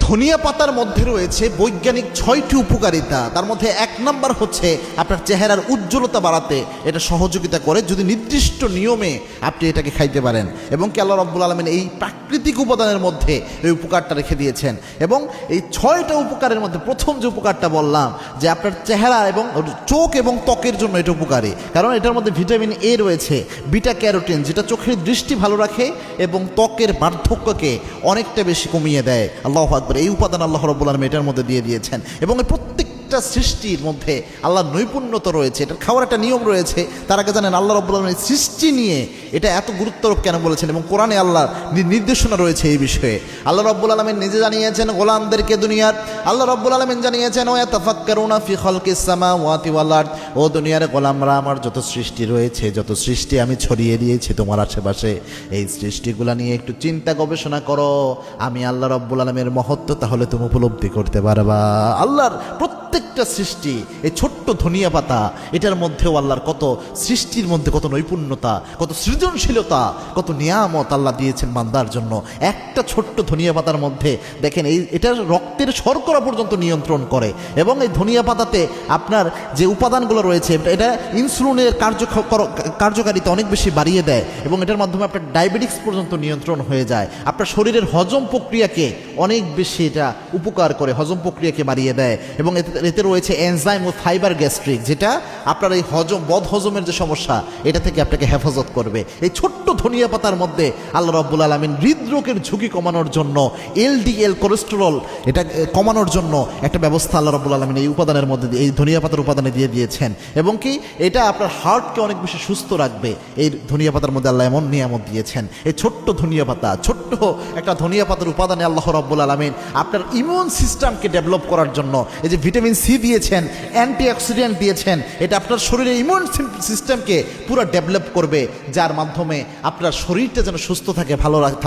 ধনিয়া পাতার মধ্যে রয়েছে বৈজ্ঞানিক 6টি উপকারিতা। তার মধ্যে 1 নাম্বার হচ্ছে আপনার চেহারার উজ্জ্বলতা বাড়াতে এটা সহযোগিতা করে, যদি নির্দিষ্ট নিয়মে আপনি এটাকে খাইতে পারেন। এবং কি আল্লাহ রাব্বুল আলামিন এই প্রাকৃতিক উপাদানের মধ্যে এই উপকারটা রেখে দিয়েছেন। এবং এই 6টা উপকারের মধ্যে প্রথম যে উপকারটা বললাম, যে আপনার চেহারা এবং চোখ এবং ত্বকের জন্য এটা উপকারী, কারণ এটার মধ্যে ভিটামিন এ রয়েছে, বিটা ক্যারোটিন, যেটা চোখের দৃষ্টি ভালো রাখে এবং ত্বকের বার্ধক্যকে অনেকটা বেশি কমিয়ে দেয়। আল্লাহু আকবার, এই উপাদান আল্লাহ রাব্বুল আলামিন এটার মধ্যে দিয়ে দিয়েছেন। এবং এই প্রত্যেকটা সৃষ্টির মধ্যে আল্লাহর নৈপুণ্যতা রয়েছে, এটার খাওয়ার একটা নিয়ম রয়েছে। তার আগে জানেন আল্লাহ রাব্বুল আলামিন সৃষ্টি নিয়ে এটা এত গুরুত্বারোপ কেন বলেছেন, এবং কোরআনে আল্লাহর নির্দেশনা রয়েছে এই বিষয়ে। আল্লাহ রাব্বুল আলামিন নিজে জানিয়েছেন গোলামদেরকে দুনিয়ার, আল্লাহ রাব্বুল আলামিন জানিয়েছেন ওয়া তাফাক্কারুনা ফি খালকিস সামাওয়াতি ওয়াল আরদ, ও দুনিয়ার গোলামরা, আমার যত সৃষ্টি রয়েছে, যত সৃষ্টি আমি ছড়িয়ে দিয়েছি তোমার আশেপাশে, এই সৃষ্টিগুলা নিয়ে একটু চিন্তা গবেষণা করো। আমি আল্লাহ রাব্বুল আলামিনের মহত্ব তাহলে তুমি উপলব্ধি করতে পারবা। আল্লাহর প্রত্যেকটা সৃষ্টি, এই ছোট্ট ধনিয়া পাতা, এটার মধ্যেও আল্লাহর কত সৃষ্টির মধ্যে কত নৈপুণ্যতা, কত সৃজনশীলতা, কত নিয়ামত আল্লাহ দিয়েছেন বান্দার জন্য। একটা ছোট্ট ধনিয়া পাতার মধ্যে দেখেন এটার রক্তের শর্করা পর্যন্ত নিয়ন্ত্রণ করে। এবং এই ধনিয়া পাতাতে আপনার যে উপাদানগুলো রয়েছে, এটা ইনসুলিনের কার্যকারিতা অনেক বেশি বাড়িয়ে দেয়, এবং এটার মাধ্যমে আপনার ডায়াবেটিক্স পর্যন্ত নিয়ন্ত্রণ হয়ে যায়। আপনার শরীরের হজম প্রক্রিয়াকে অনেক বেশি এটা উপকার করে, হজম প্রক্রিয়াকে বাড়িয়ে দেয়। এবং এতে রয়েছে এনজাইম ও ফাইবার গ্যাস্ট্রিক, যেটা আপনার এই বদ হজমের যে সমস্যা, এটা থেকে আপনাকে হেফাজত করবে। এই ছোট্ট ধনিয়া পাতার মধ্যে আল্লাহ রাব্বুল আলামিন হৃদরোগের ঝুঁকি কমানোর জন্য, এলডিএল কোলেস্টেরল এটা কমানোর জন্য একটা ব্যবস্থা আল্লাহ রাব্বুল আলামিন এই উপাদানের মধ্যে, এই ধনিয়া পাতার উপাদানে দিয়ে দিয়েছেন। এবং কি এটা আপনার হার্টকে অনেক বেশি সুস্থ রাখবে। এই ধনিয়া পাতার মধ্যে আল্লাহ এমন নিয়ামত দিয়েছেন। এই ছোট্ট ধনিয়া পাতা, ছোট্ট একটা ধনিয়া পাতার উপাদানে আল্লাহ রাব্বুল আলামিন আপনার ইমিউন সিস্টেমকে ডেভেলপ করার জন্য এই যে ভিটামিন সি দিয়েছেন, অ্যান্টিঅক্সিডেন্ট দিয়েছেন, এটা আপনার শরীরের ইমিউন সিস্টেমকে পুরো ডেভেলপ করবে, যার মাধ্যমে আপনার শরীরটা যেন সুস্থ থাকে,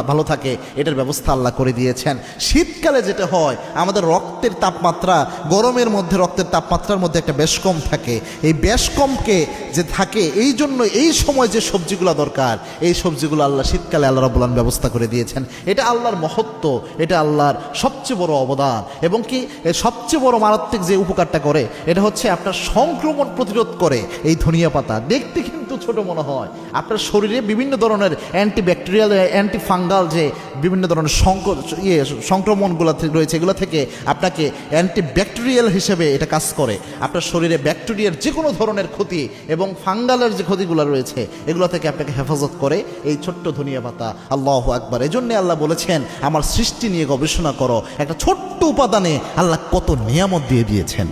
ভালো থাকে, এটার ব্যবস্থা আল্লাহ করে দিয়েছেন। শীতকালে যেটা হয়, আমাদের রক্তের তাপমাত্রা, গরমের মধ্যে রক্তের তাপমাত্রার মধ্যে একটা বেশ কম থাকে। এই বেশ কমকে যে থাকে, এই জন্য এই সময় যে সবজিগুলো দরকার, এই সবজিগুলো আল্লাহ শীতকালে আল্লাহ রাব্বুল আলামিন ব্যবস্থা করে দিয়েছেন। এটা আল্লাহর মহত্ব, এটা আল্লাহর সবচেয়ে বড় অবদান। এবং কি সবচেয়ে বড় মারাত্মক যে উপকারটা করে, এটা হচ্ছে আপনার সংক্রমণ প্রতিরোধ করে। এই ধনিয়া পাতা দেখতে কিন্তু ছোট মনে হয়, আপনার শরীরে বিভিন্ন ধরনের অ্যান্টিব্যাকটেরিয়াল, অ্যান্টিফাঙ্গাল যে বিভিন্ন ধরনের সংক্রমণগুলো রয়েছে, এগুলো থেকে আপনাকে অ্যান্টিব্যাকটেরিয়াল হিসেবে এটা কাজ করে। আপনার শরীরে ব্যাকটেরিয়ার যে কোনো ধরনের ক্ষতি এবং ফাঙ্গালের যে ক্ষতিগুলো রয়েছে, এগুলো থেকে আপনাকে হেফাজত করে এই ছোট্ট ধনিয়া পাতা। আল্লাহু আকবার। এজন্য আল্লাহ বলেছেন আমার সৃষ্টি নিয়ে গবেষণা করো। একটা ছোট্ট উপাদানে আল্লাহ কত নিয়ামত দিয়ে দিয়েছেন।